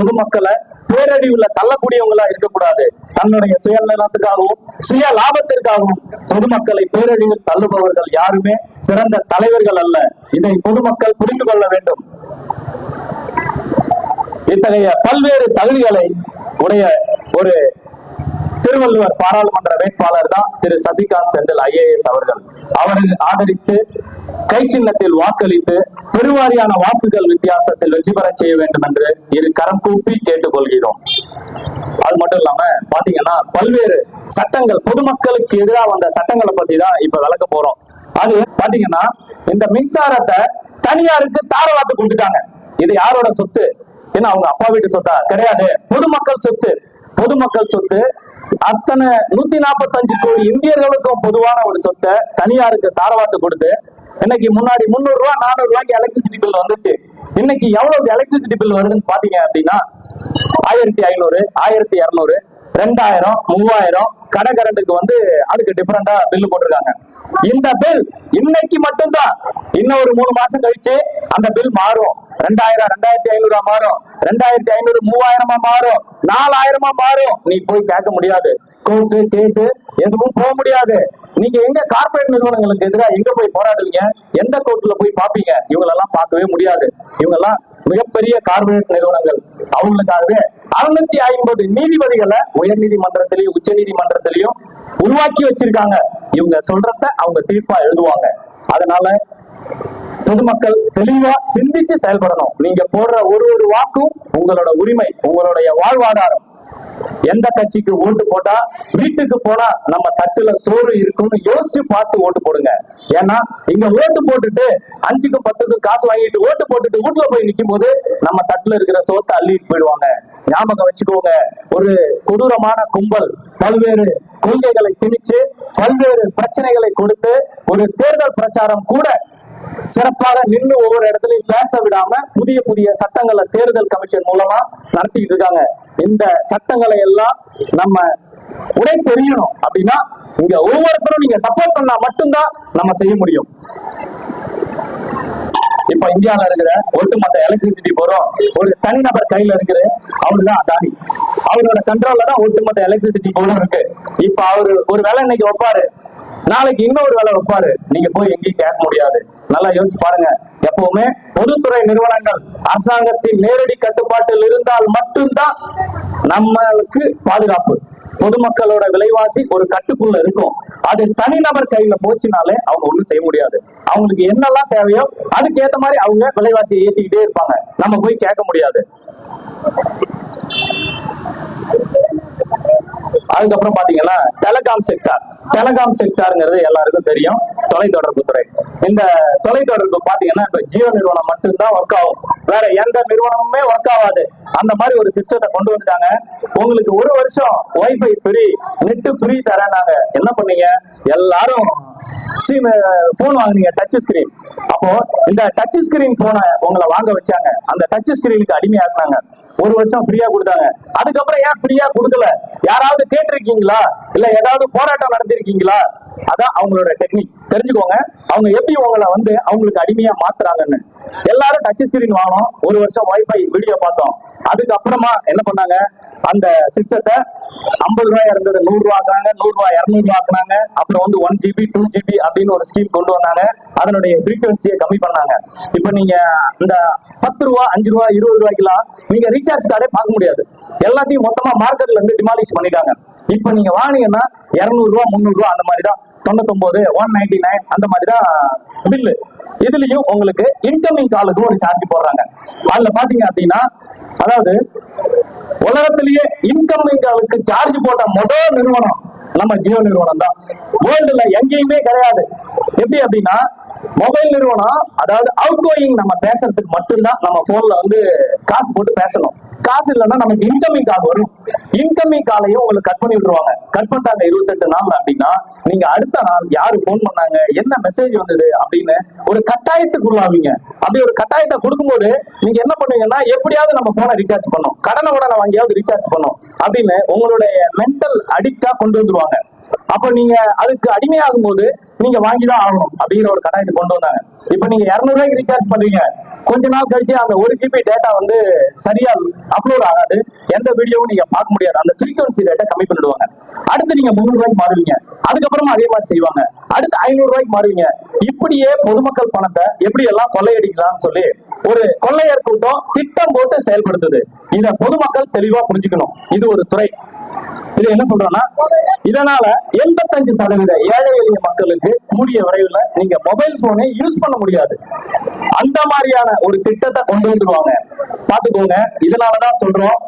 பொதுமக்களை பேரழிவுல தள்ளக்கூடியவங்களா இருக்கக்கூடாது. தன்னுடைய சுயநலத்துக்காகவும் சுய லாபத்திற்காகவும் பொதுமக்களை பேரழிவில் தள்ளுபவர்கள் யாருமே சிறந்த தலைவர்கள் அல்ல. இதை பொதுமக்கள் புரிந்து கொள்ள வேண்டும். இத்தகைய பல்வேறு தகுதிகளை உடைய ஒரு திருவள்ளுவர் பாராளுமன்ற வேட்பாளர் தான் திரு சசிகாந்த் செந்தில் IAS அவர்கள். அவரை ஆதரித்து கை சின்னத்தில் வாக்களித்து பெருவாரியான வாக்குகள் வித்தியாசத்தில் வெற்றி பெற செய்ய வேண்டும் என்று இரு கரம் கூப்பி கேட்டுக்கொள்கிறோம். அது மட்டும் இல்லாம பாத்தீங்கன்னா பல்வேறு சட்டங்கள், பொதுமக்களுக்கு எதிராக வந்த சட்டங்களை பத்தி தான் இப்ப விளக்க போறோம். அது பாத்தீங்கன்னா இந்த மின்சாரத்தை தனியாருக்கு தாரவாத்து கொடுத்துட்டாங்க. இது யாரோட சொத்து? ஏன்னா அவங்க அப்பா வீட்டு சொத்தா? கிடையாது, பொதுமக்கள் சொத்து. பொதுமக்கள் சொத்து. அத்தனை 145 கோடி இந்தியர்களுக்கும் பொதுவான ஒரு சொத்தை தனியாருக்கு தாரவாத்து கொடுத்து இன்னைக்கு முன்னாடி 300 ரூபாய் 400 ரூபாய்க்கு எலக்ட்ரிசிட்டி பில் வந்துச்சு. இன்னைக்கு எவ்வளவு எலக்ட்ரிசிட்டி பில் வருதுன்னு பாத்தீங்க அப்படின்னா 1500, 1200, 2000, 3000 கடை கரண்டுக்கு வந்து அதுக்கு டிஃபரெண்டா பில் போட்டிருக்காங்க. இந்த பில் இன்னைக்கு மட்டும்தான். இன்னும் ஒரு 3 மாசம் கழிச்சு அந்த பில் மாறும். 2000, 2500 மாறும், 2500 3000 மாறும், 4000 மாறும். நீ போய் கேட்க முடியாது. கோர்ட்டு கேஸ் எதுவும் போக முடியாது. நீங்க எங்க கார்பரேட் நிறுவனங்களுக்கு எதிராக எங்க போய் போராடுவீங்க? எந்த கோர்ட்ல போய் பாப்பீங்க? இவங்களெல்லாம் பார்க்கவே முடியாது. இவங்கெல்லாம் மிகப்பெரிய கார்பரேட் நிறுவனங்கள். அவங்களுக்காகவே 650 நீதிபதிகளை உயர் நீதிமன்றத்திலையும் உச்ச நீதிமன்றத்திலையும் உருவாக்கி வச்சிருக்காங்க. இவங்க சொல்றத அவங்க தீர்ப்பா எழுதுவாங்க. அதனால பொதுமக்கள் தெளிவா சிந்திச்சு செயல்படணும். நீங்க போடுற ஒரு வாக்கும் உங்களோட உரிமை, உங்களுடைய வாழ்வாதாரம். எந்த கட்சிக்கு ஓட்டு போட்டா வீட்டுக்கு போனா நம்ம தட்டுல சோறு இருக்கும்னு யோசிச்சு பார்த்து ஓட்டு போடுங்க. ஏன்னா இங்க ஓட்டு போட்டுட்டு 5க்கு 10க்கு காசு வாங்கிட்டு ஓட்டு போட்டுட்டு வீட்டுல போய் நிக்கும் போது நம்ம தட்டுல இருக்கிற சோத்தை அள்ளிட்டு போயிடுவாங்க. ஞாபகம் வச்சுக்கோங்க. ஒரு கொடூரமான கும்பல் பல்வேறு கொள்கைகளை திணிச்சு பல்வேறு பிரச்சனைகளை கொடுத்து ஒரு தேர்தல் பிரச்சாரம் கூட சிறப்பாக நின்று ஒவ்வொரு இடத்துலையும் பேச விடாம புதிய புதிய சட்டங்களை தேர்தல் கமிஷன் மூலமா நடத்திட்டு இருக்காங்க. இந்த சட்டங்களை எல்லாம் நம்ம உடை தெரியணும் அப்படின்னா இங்க ஒவ்வொருத்தரும் நீங்க சப்போர்ட் பண்ணா மட்டும்தான் நம்ம செய்ய முடியும். இப்ப இந்தியாவில இருக்கிற ஒட்டுமொத்த எலக்ட்ரிசிட்டி போறோம் ஒரு தனிநபர் கையில இருக்குது. அவருதான் அதானி. அவரோட கண்ட்ரோல்ல தான் ஒட்டுமொத்த எலக்ட்ரிசிட்டி போர்டும் இருக்கு. இப்ப அவரு ஒரு வேலை இன்னைக்கு வைப்பாரு, நாளைக்கு இன்னொரு வேலை வைப்பாரு. நீங்க போய் எங்கேயும் கேட்க முடியாது. நல்லா யோசிச்சு பாருங்க. எப்பவுமே பொதுத்துறை நிறுவனங்கள் அரசாங்கத்தின் நேரடி கட்டுப்பாட்டில் இருந்தால் மட்டும்தான் நம்மளுக்கு பாதுகாப்பு. பொதுமக்களோட விலைவாசி ஒரு கட்டுக்குள்ள இருக்கும். அது தனிநபர் கையில போச்சுனாலே அவங்க ஒண்ணும் செய்ய முடியாது. அவங்களுக்கு என்னெல்லாம் தேவையோ அதுக்கு ஏத்த மாதிரி அவங்க விலைவாசியை ஏத்திக்கிட்டே இருப்பாங்க. நம்ம போய் கேட்க முடியாது. அதுக்கப்புறம் பாத்தீங்கன்னா டெலிகாம் செக்டார்ங்கிறது எல்லாருக்கும் தெரியும். தொலைத்தொடர்பு துறை. இந்த தொலைத்தொடர்பு பாத்தீங்கன்னா இப்ப ஜியோ நிறுவனம் மட்டும்தான் ஒர்க் ஆகும். வேற எந்த நிறுவனமுமே ஒர்க் ஆகாது. அந்த மாதிரி ஒரு சிஸ்டத்தை கொண்டு வந்துட்டாங்க. உங்களுக்கு 1 வருஷம் வைஃபை ஃப்ரீ, நெட் ஃப்ரீ தரேனாங்க. என்ன பண்ணீங்க? எல்லாரும் போன் வாங்குனீங்க, டச் ஸ்கிரீன். அப்போ இந்த டச் ஸ்கிரீன் போனை உங்களை வாங்க வச்சாங்க. அந்த டச் ஸ்கிரீனுக்கு அடிமையாக்குனாங்க. 1 வருஷம் ஃப்ரீயா கொடுத்தாங்க. அதுக்கப்புறம் ஏன் ஃப்ரீயா கொடுக்கல? யாராவது கேட்டிருக்கீங்களா? இல்ல ஏதாவது போராட்டம் நடத்திருக்கீங்களா? அதான் அவங்களோட டெக்னிக். தெரிஞ்சுக்கோங்க அவங்க எப்படி உங்களை வந்து அவங்களுக்கு அடிமையா மாத்துறாங்கன்னு. எல்லாரும் டச் ஸ்கிரீன் வாங்கணும். 1 வருஷம் வைஃபை வீடியோ பார்த்தோம். அதுக்கப்புறமா என்ன பண்ணாங்க? அந்த சிஸ்டத்தை 50 ரூபாய் இருந்தது 100 ரூபா ஆக்குறாங்க, 100 ரூபாய் 200 ரூபா ஆக்குறாங்க. அப்புறம் வந்து 1 GB 2 GB அப்படின்னு ஒரு ஸ்கீம் கொண்டு வந்தாங்க. அதனுடைய ஃப்ரீக்வன்சியை கம்மி பண்ணாங்க. இப்ப நீங்க இந்த 10 ரூபா 5 ரூபா 20 ரூபாய்க்குலாம் நீங்க ரீசார்ஜ் கார்டே பார்க்க முடியாது. எல்லாத்தையும் மொத்தமா மார்க்கெட்ல இருந்து டிமாலிஷ் பண்ணிட்டாங்க. இப்ப நீங்க வாங்கினீங்கன்னா 200 ரூபா 300 ரூபா அந்த மாதிரி தான், 99 199 அந்த மாதிரி தான் பில்லு. இதுலயும் உங்களுக்கு இன்கமிங் காலுக்கு ஒரு சார்ஜ் போடுறாங்க. அதுல பாத்தீங்க அப்படின்னா அதாவது உலகத்திலேயே இன்கமிங் காலுக்கு சார்ஜ் போட்ட முதல் நிறுவனம் நம்ம ஜியோ நிறுவனம் தான். வேர்ல்டுல எங்கேயுமே கிடையாது. எப்படி அப்படின்னா மொபைல் நிறுவனம், அதாவது அவுட் கோயிங் நம்ம பேசுறதுக்கு மட்டும்தான் நம்ம போன்ல வந்து காசு போட்டு பேசணும். காசு இல்லைன்னா நமக்கு இன்கமிங் கால் வரும். இன்கமிங் காலையும் உங்களுக்கு கட் பண்ணி விட்டுருவாங்க. கட் பண்ணிட்டாங்க 28 நாள் அப்படின்னா நீங்க அடுத்த நாள் யாரு போன் பண்ணாங்க, என்ன மெசேஜ் வந்தது அப்படின்னு ஒரு கட்டாயத்துக்கு உள்ளாவீங்க. அப்படி ஒரு கட்டாயத்தை கொடுக்கும்போது நீங்க என்ன பண்ணுவீங்கன்னா எப்படியாவது நம்ம போனை ரீசார்ஜ் பண்ணோம், கடனை உடனே வாங்கியாவது ரீசார்ஜ் பண்ணோம் அப்படின்னு உங்களுடைய மென்டல் அடிக்டா கொண்டு வந்துருவாங்க. அப்ப நீங்க அதுக்கு அடிமையாகும் போது நீங்க வாங்கிதான் ஆகணும் அப்படிங்கிற ஒரு கட்டாயத்தை கொண்டு வந்தாங்க. இப்ப நீங்க 200 ரூபாய்க்கு ரீசார்ஜ் பண்றீங்க, கொஞ்ச நாள் கழிச்சு அந்த 1 GB டேட்டா வந்து சரியா அப்லோட் ஆகாது, எந்த வீடியோவும் நீங்க பார்க்க முடியாது, அந்த ஃப்ரீக்வன்சி ரேட்டை கம்மி பண்ணிடுவாங்க. அடுத்து நீங்க 300 ரூபாய்க்கு மாறுவீங்க, அதுக்கப்புறமா அதே மாதிரி செய்வாங்க, அடுத்து 500 ரூபாய்க்கு மாறுவீங்க. இப்படியே பொதுமக்கள் பணத்தை எப்படி எல்லாம் கொள்ளையடிக்கலாம்னு சொல்லி ஒரு கொள்ளையர் கூட்டம் திட்டம் போட்டு செயல்படுத்துது. இத பொதுமக்கள் தெளிவா புரிஞ்சுக்கணும். இது ஒரு துறை. இது என்ன சொல்றோம்னா, இதனால 85% ஏழை எளிய மக்களுக்கு கூடிய விரைவில் நீங்க மொபைல் போனை யூஸ் பண்ண முடியாது. அந்த மாதிரியான ஒரு திட்டத்தை கொண்டு வந்துருவாங்க. பாத்துக்கோங்க. இதனாலதான் சொல்றோம்,